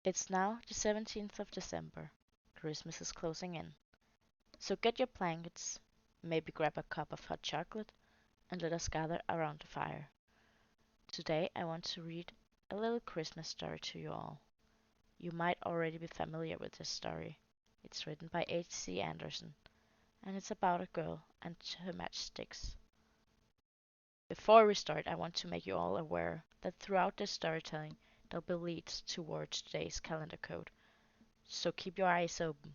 It's now the 17th of December. Christmas is closing in. So get your blankets, maybe grab a cup of hot chocolate, and let us gather around the fire. Today I want to read a little Christmas story to you all. You might already be familiar with this story. It's written by H.C. Andersen, and it's about a girl and her matchsticks. Before we start, I want to make you all aware that throughout this storytelling, there'll be leads towards today's calendar code, so keep your eyes open.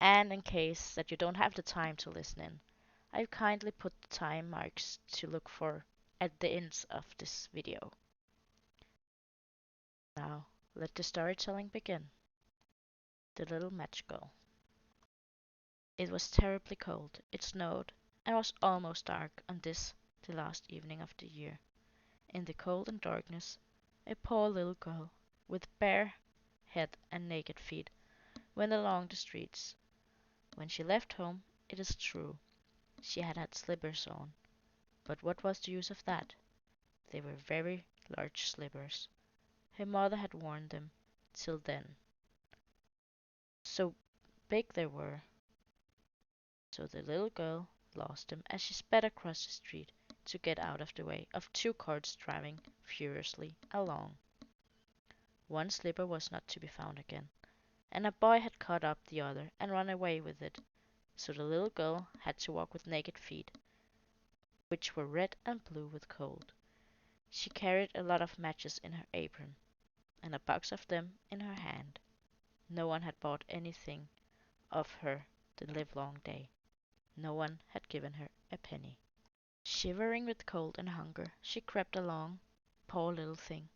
And in case that you don't have the time to listen in, I've kindly put the time marks to look for at the ends of this video. Now, let the storytelling begin. The Little Match Girl. It was terribly cold, it snowed, and was almost dark on this, the last evening of the year. In the cold and darkness, a poor little girl, with bare head and naked feet, went along the streets. When she left home, it is true, she had had slippers on, but what was the use of that? They were very large slippers. Her mother had worn them till then. So big they were. So the little girl lost them as she sped across the street to get out of the way of two carts driving furiously along. One slipper was not to be found again, and a boy had caught up the other and run away with it, so the little girl had to walk with naked feet, which were red and blue with cold. She carried a lot of matches in her apron, and a box of them in her hand. No one had bought anything of her the livelong day. No one had given her a penny. Shivering with cold and hunger, she crept along, poor little thing,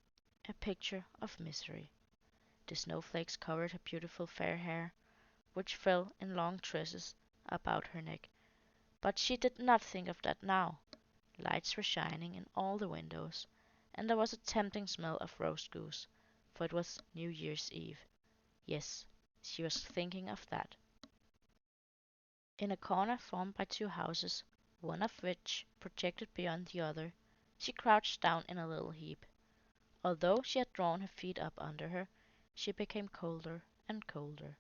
a picture of misery. The snowflakes covered her beautiful fair hair, which fell in long tresses about her neck. But she did not think of that now. Lights were shining in all the windows, and there was a tempting smell of roast goose, for it was New Year's Eve. Yes, she was thinking of that. In a corner formed by two houses, one of which projected beyond the other, she crouched down in a little heap. Although she had drawn her feet up under her, she became colder and colder.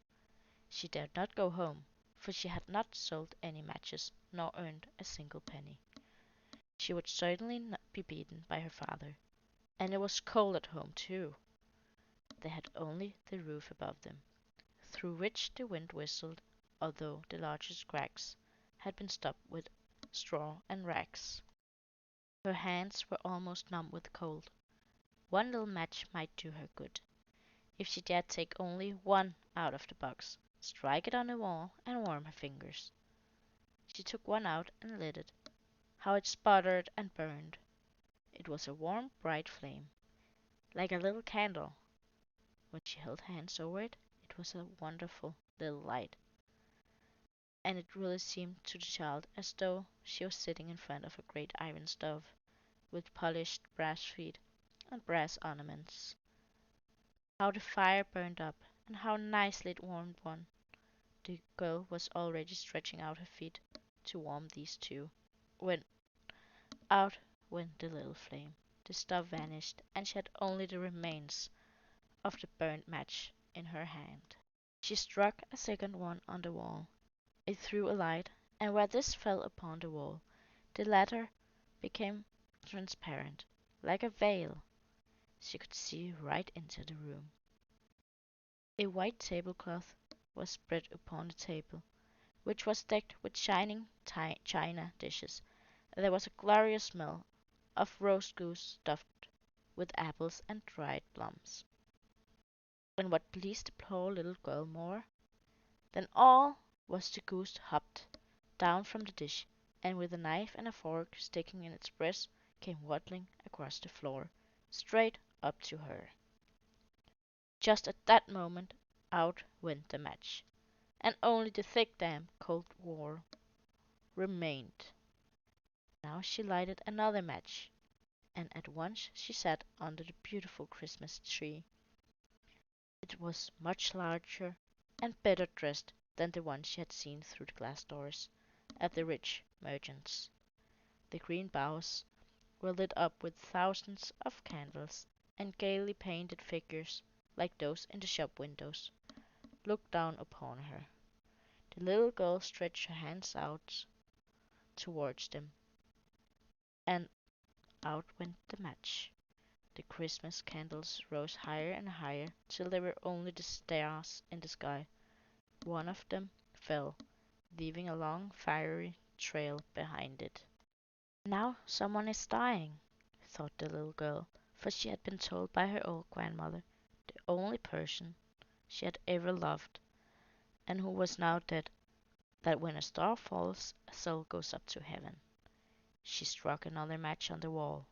She dared not go home, for she had not sold any matches nor earned a single penny. She would certainly not be beaten by her father. And it was cold at home, too. They had only the roof above them, through which the wind whistled, although the largest cracks had been stopped with straw and rags. Her hands were almost numb with cold. One little match might do her good, if she dared take only one out of the box, strike it on the wall, and warm her fingers. She took one out and lit it. How it sputtered and burned! It was a warm, bright flame, like a little candle. When she held her hands over it, it was a wonderful little light, and it really seemed to the child as though she was sitting in front of a great iron stove, with polished brass feet and brass ornaments. How the fire burned up, and how nicely it warmed one! The girl was already stretching out her feet to warm these too, when out went the little flame. The stove vanished, and she had only the remains of the burnt match in her hand. She struck a second one on the wall. It threw a light, and where this fell upon the wall, the latter became transparent, like a veil. She could see right into the room. A white tablecloth was spread upon the table, which was decked with shining china dishes. There was a glorious smell of roast goose stuffed with apples and dried plums. And what pleased the poor little girl more than all was the goose hopped down from the dish, and with a knife and a fork sticking in its breast, came waddling across the floor, straight up to her. Just at that moment out went the match, and only the thick damp cold wall remained. Now she lighted another match, and at once she sat under the beautiful Christmas tree. It was much larger and better dressed than the one she had seen through the glass doors at the rich merchant's. The green boughs were lit up with thousands of candles, and gaily painted figures like those in the shop windows, looked down upon her. The little girl stretched her hands out towards them, and out went the match. The Christmas candles rose higher and higher till they were only the stars in the sky. One of them fell, leaving a long fiery trail behind it. Now someone is dying, thought the little girl, for she had been told by her old grandmother, the only person she had ever loved, and who was now dead, that when a star falls, a soul goes up to heaven. She struck another match on the wall.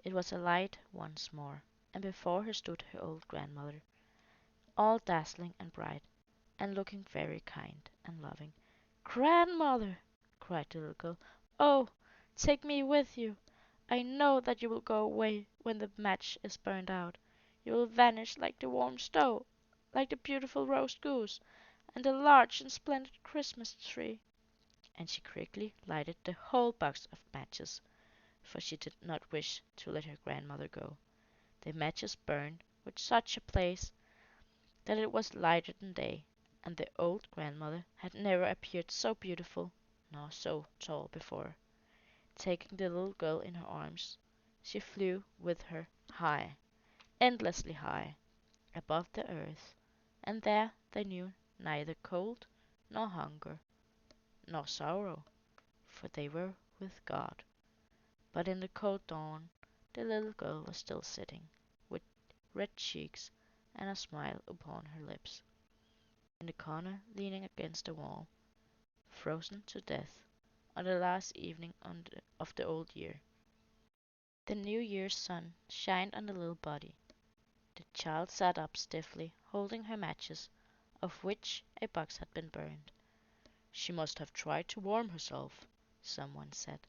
It was alight once more, and before her stood her old grandmother, all dazzling and bright, and looking very kind and loving. "Grandmother!" cried the little girl. "Oh, take me with you! I know that you will go away when the match is burned out. You will vanish like the warm stove, like the beautiful roast goose, and the large and splendid Christmas tree." And she quickly lighted the whole box of matches, for she did not wish to let her grandmother go. The matches burned with such a blaze that it was lighter than day, and the old grandmother had never appeared so beautiful nor so tall before. Taking the little girl in her arms, she flew with her high, endlessly high, above the earth, and there they knew neither cold, nor hunger, nor sorrow, for they were with God. But in the cold dawn the little girl was still sitting, with red cheeks and a smile upon her lips, in the corner leaning against the wall, frozen to death, on the last evening of the old year. The New Year's sun shined on the little body. The child sat up stiffly, holding her matches, of which a box had been burned. She must have tried to warm herself, someone said.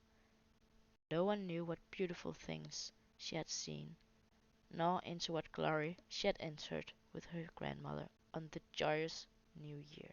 No one knew what beautiful things she had seen, nor into what glory she had entered with her grandmother on the joyous New Year.